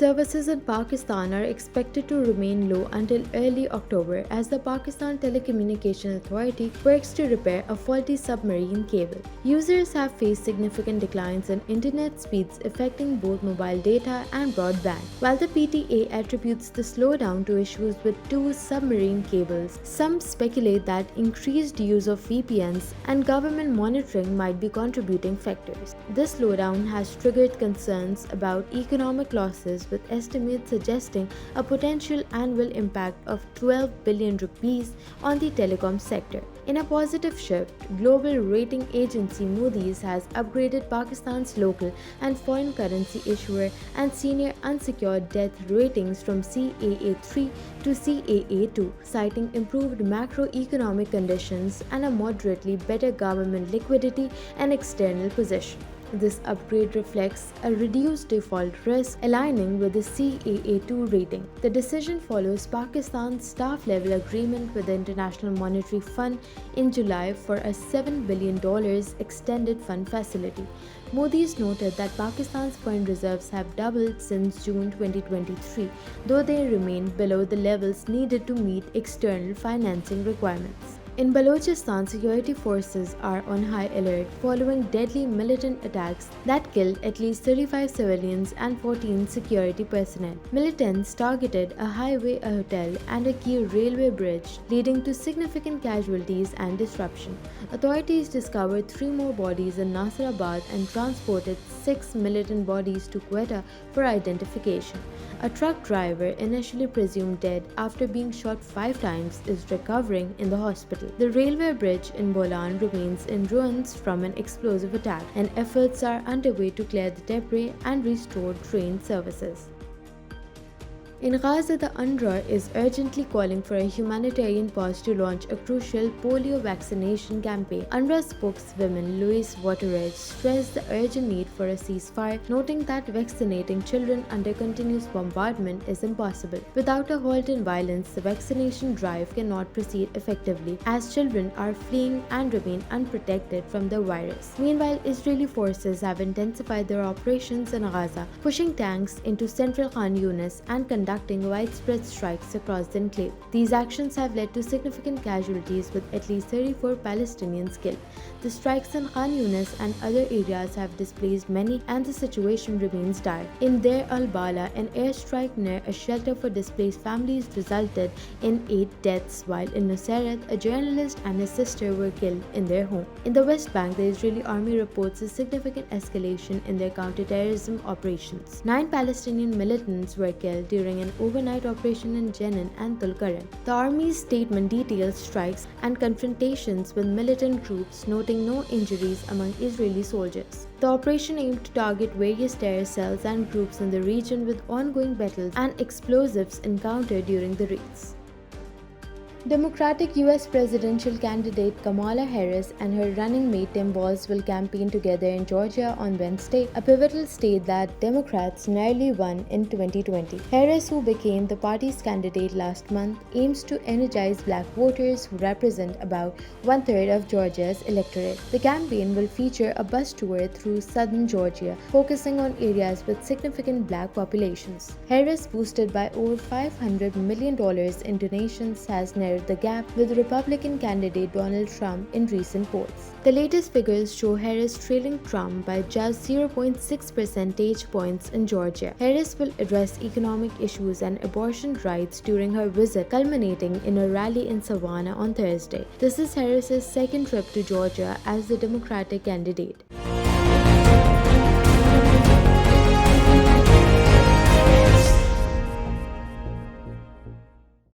services in Pakistan are expected to remain low until early October as the Pakistan Telecommunication Authority works to repair a faulty submarine cable. Users have faced significant declines in internet speeds affecting both mobile data and broadband. While the PTA attributes the slowdown to issues with two submarine cables, some speculate that increased use of VPNs and government monitoring might be contributing factors. This slowdown has triggered concerns about economic losses, with estimates suggesting a potential annual impact of 12 billion rupees on the telecom sector. In a positive shift, global rating agency Moody's has upgraded Pakistan's local and foreign currency issuer and senior unsecured debt ratings from Caa3 to Caa2, citing improved macroeconomic conditions and a moderately better government liquidity and external position. This upgrade reflects a reduced default risk, aligning with the Caa2 rating. The decision follows Pakistan's staff-level agreement with the International Monetary Fund in July for a $7 billion extended fund facility. Moody's noted that Pakistan's foreign reserves have doubled since June 2023, though they remain below the levels needed to meet external financing requirements. In Balochistan, security forces are on high alert following deadly militant attacks that killed at least 35 civilians and 14 security personnel. Militants targeted a highway, a hotel, and a key railway bridge, leading to significant casualties and disruption. Authorities discovered 3 more bodies in Nasirabad and transported 6 militant bodies to Quetta for identification. A truck driver, initially presumed dead after being shot 5 times, is recovering in the hospital. The railway bridge in Bolan remains in ruins from an explosive attack, and efforts are underway to clear the debris and restore train services. In Gaza, the UNRWA is urgently calling for a humanitarian pause to launch a crucial polio vaccination campaign. UNRWA spokeswoman Louise Waterridge stressed the urgent need for a ceasefire, noting that vaccinating children under continuous bombardment is impossible. Without a halt in violence, the vaccination drive cannot proceed effectively, as children are fleeing and remain unprotected from the virus. Meanwhile, Israeli forces have intensified their operations in Gaza, pushing tanks into central Khan Yunis and conducting widespread strikes across the enclave. These actions have led to significant casualties, with at least 34 Palestinians killed. The strikes in Khan Yunis and other areas have displaced many, and the situation remains dire. In Deir al-Bala, an airstrike near a shelter for displaced families resulted in 8 deaths, while in Nuseirat, a journalist and his sister were killed in their home. In the West Bank, the Israeli army reports a significant escalation in their counterterrorism operations. 9 Palestinian militants were killed during an overnight operation in Jenin and Tulkarem. The army's statement details strikes and confrontations with militant groups, noting no injuries among Israeli soldiers. The operation aimed to target various terror cells and groups in the region, with ongoing battles and explosives encountered during the raids. Democratic U.S. presidential candidate Kamala Harris and her running mate Tim Walz will campaign together in Georgia on Wednesday, a pivotal state that Democrats narrowly won in 2020. Harris, who became the party's candidate last month, aims to energize black voters who represent about 1/3 of Georgia's electorate. The campaign will feature a bus tour through southern Georgia, focusing on areas with significant black populations. Harris, boosted by over $500 million in donations, has narrowed the gap with Republican candidate Donald Trump in recent polls. The latest figures show Harris trailing Trump by just 0.6 percentage points in Georgia. Harris will address economic issues and abortion rights during her visit, culminating in a rally in Savannah on Thursday. This is Harris's second trip to Georgia as the Democratic candidate.